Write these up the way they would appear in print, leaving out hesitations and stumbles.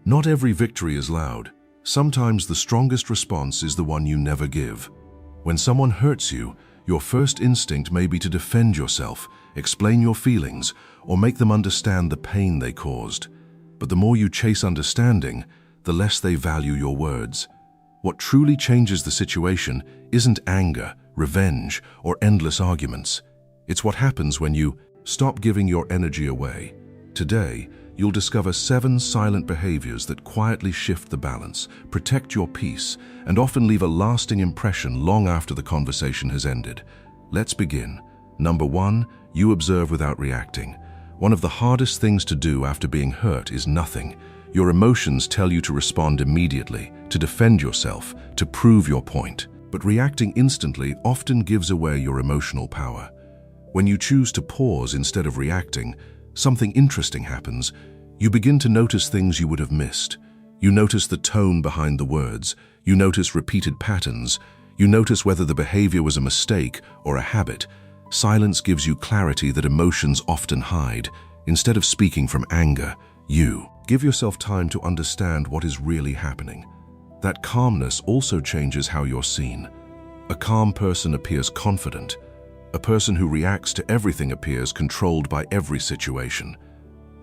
Not every victory is loud. Sometimes the strongest response is the one you never give. When someone hurts you, your first instinct may be to defend yourself, explain your feelings, or make them understand the pain they caused. But the more you chase understanding, the less they value your words. What truly changes the situation isn't anger, revenge, or endless arguments. It's what happens when you stop giving your energy away. Today, you'll discover 7 silent behaviors that quietly shift the balance, protect your peace, and often leave a lasting impression long after the conversation has ended. Let's begin. Number 1, you observe without reacting. One of the hardest things to do after being hurt is nothing. Your emotions tell you to respond immediately, to defend yourself, to prove your point. But reacting instantly often gives away your emotional power. When you choose to pause instead of reacting, something interesting happens. You begin to notice things you would have missed. You notice the tone behind the words. You notice repeated patterns. You notice whether the behavior was a mistake or a habit. Silence gives you clarity that emotions often hide. Instead of speaking from anger, you give yourself time to understand what is really happening. That calmness also changes how you're seen. A calm person appears confident. A person who reacts to everything appears controlled by every situation.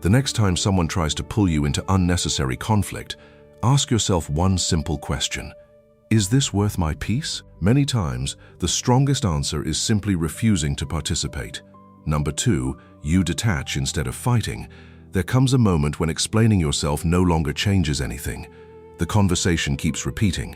The next time someone tries to pull you into unnecessary conflict, ask yourself one simple question. Is this worth my peace? Many times, the strongest answer is simply refusing to participate. Number 2, you detach instead of fighting. There comes a moment when explaining yourself no longer changes anything. The conversation keeps repeating.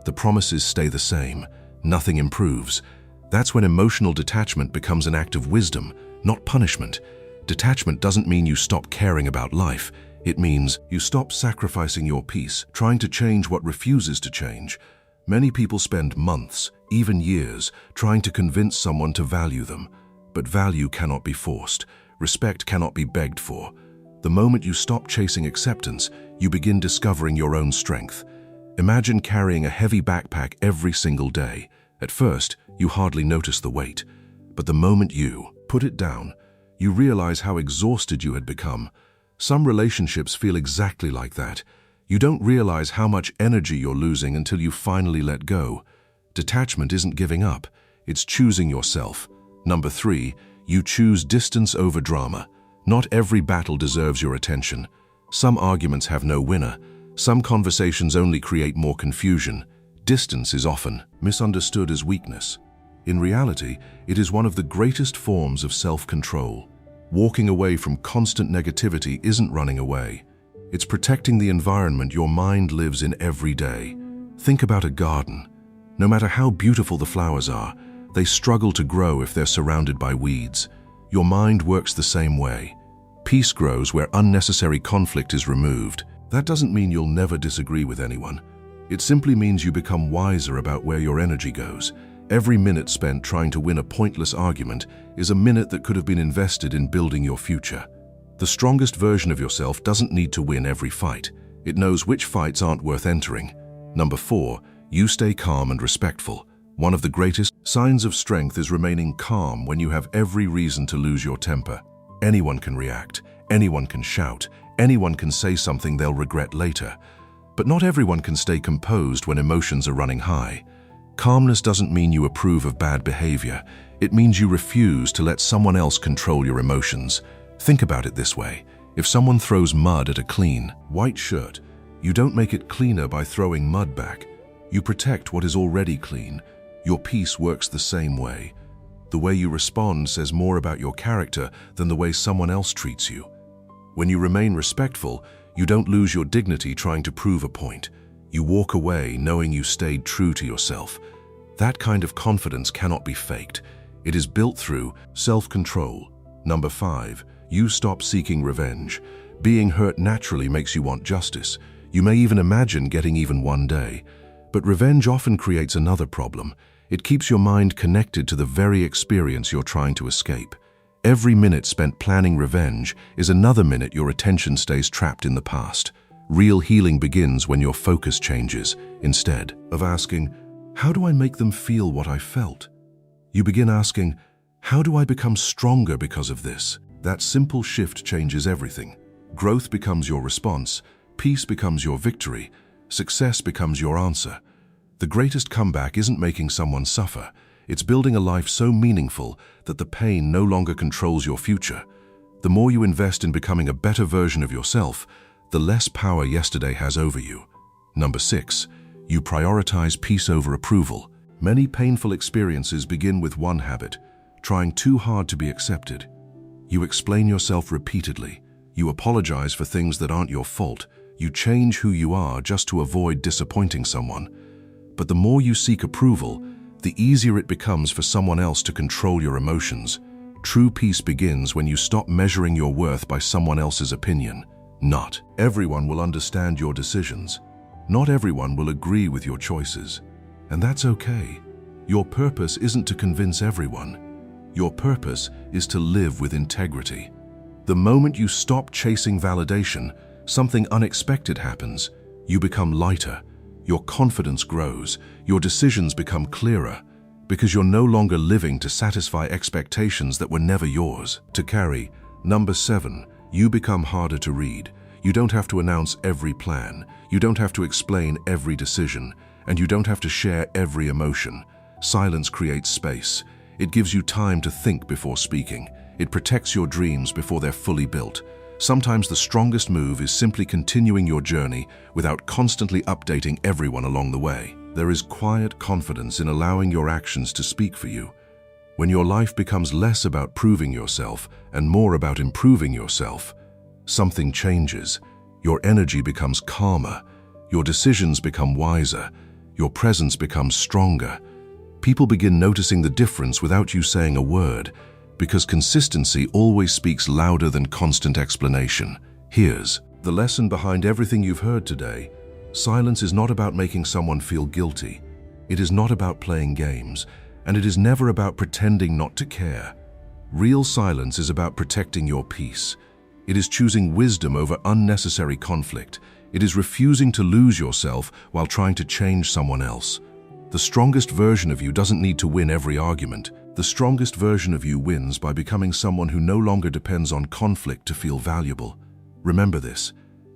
The promises stay the same. Nothing improves. That's when emotional detachment becomes an act of wisdom, not punishment. Detachment doesn't mean you stop caring about life. It means you stop sacrificing your peace, trying to change what refuses to change. Many people spend months, even years, trying to convince someone to value them. But value cannot be forced. Respect cannot be begged for. The moment you stop chasing acceptance, you begin discovering your own strength. Imagine carrying a heavy backpack every single day. At first, you hardly notice the weight. But the moment you put it down, you realize how exhausted you had become. Some relationships feel exactly like that. You don't realize how much energy you're losing until you finally let go. Detachment isn't giving up, it's choosing yourself. Number 3, you choose distance over drama. Not every battle deserves your attention. Some arguments have no winner. Some conversations only create more confusion. Distance is often misunderstood as weakness. In reality, it is one of the greatest forms of self-control. Walking away from constant negativity isn't running away. It's protecting the environment your mind lives in every day. Think about a garden. No matter how beautiful the flowers are, they struggle to grow if they're surrounded by weeds. Your mind works the same way. Peace grows where unnecessary conflict is removed. That doesn't mean you'll never disagree with anyone. It simply means you become wiser about where your energy goes. Every minute spent trying to win a pointless argument is a minute that could have been invested in building your future. The strongest version of yourself doesn't need to win every fight. It knows which fights aren't worth entering. Number 4, you stay calm and respectful. One of the greatest signs of strength is remaining calm when you have every reason to lose your temper. Anyone can react, anyone can shout, anyone can say something they'll regret later. But not everyone can stay composed when emotions are running high. Calmness doesn't mean you approve of bad behavior. It means you refuse to let someone else control your emotions. Think about it this way. If someone throws mud at a clean, white shirt, you don't make it cleaner by throwing mud back. You protect what is already clean. Your peace works the same way. The way you respond says more about your character than the way someone else treats you. When you remain respectful, you don't lose your dignity trying to prove a point. You walk away knowing you stayed true to yourself. That kind of confidence cannot be faked. It is built through self-control. Number 5, you stop seeking revenge. Being hurt naturally makes you want justice. You may even imagine getting even one day. But revenge often creates another problem. It keeps your mind connected to the very experience you're trying to escape. Every minute spent planning revenge is another minute your attention stays trapped in the past. Real healing begins when your focus changes. Instead of asking, how do I make them feel what I felt? You begin asking, how do I become stronger because of this? That simple shift changes everything. Growth becomes your response. peace becomes your victory, success becomes your answer. The greatest comeback isn't making someone suffer. It's building a life so meaningful that the pain no longer controls your future. The more you invest in becoming a better version of yourself, the less power yesterday has over you. Number 6, you prioritize peace over approval. Many painful experiences begin with one habit: trying too hard to be accepted. You explain yourself repeatedly. You apologize for things that aren't your fault. You change who you are just to avoid disappointing someone. But the more you seek approval, the easier it becomes for someone else to control your emotions. True peace begins when you stop measuring your worth by someone else's opinion. Not everyone will understand your decisions. Not everyone will agree with your choices. And that's okay. Your purpose isn't to convince everyone. Your purpose is to live with integrity. The moment you stop chasing validation, something unexpected happens. You become lighter. Your confidence grows. Your decisions become clearer, because you're no longer living to satisfy expectations that were never yours to carry. Number 7, you become harder to read. You don't have to announce every plan. You don't have to explain every decision. And you don't have to share every emotion. Silence creates space. It gives you time to think before speaking. It protects your dreams before they're fully built. Sometimes the strongest move is simply continuing your journey without constantly updating everyone along the way. There is quiet confidence in allowing your actions to speak for you. When your life becomes less about proving yourself and more about improving yourself, something changes. Your energy becomes calmer. Your decisions become wiser. Your presence becomes stronger. People begin noticing the difference without you saying a word, because consistency always speaks louder than constant explanation. Here's the lesson behind everything you've heard today. Silence is not about making someone feel guilty. It is not about playing games, and it is never about pretending not to care. Real silence is about protecting your peace. It is choosing wisdom over unnecessary conflict. It is refusing to lose yourself while trying to change someone else. The strongest version of you doesn't need to win every argument. The strongest version of you wins by becoming someone who no longer depends on conflict to feel valuable. Remember this: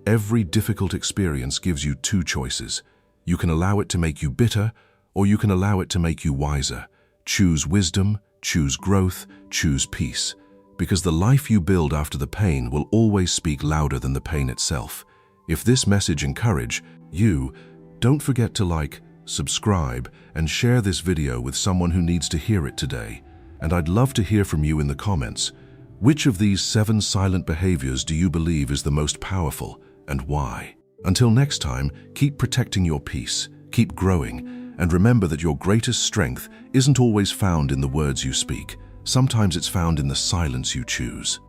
every difficult experience gives you two choices. You can allow it to make you bitter, or you can allow it to make you wiser. Choose wisdom, choose growth, choose peace. Because the life you build after the pain will always speak louder than the pain itself. If this message encouraged you, don't forget to like, subscribe, and share this video with someone who needs to hear it today. And I'd love to hear from you in the comments. Which of these 7 silent behaviors do you believe is the most powerful, and why? Until next time, keep protecting your peace, keep growing, and remember that your greatest strength isn't always found in the words you speak. Sometimes it's found in the silence you choose.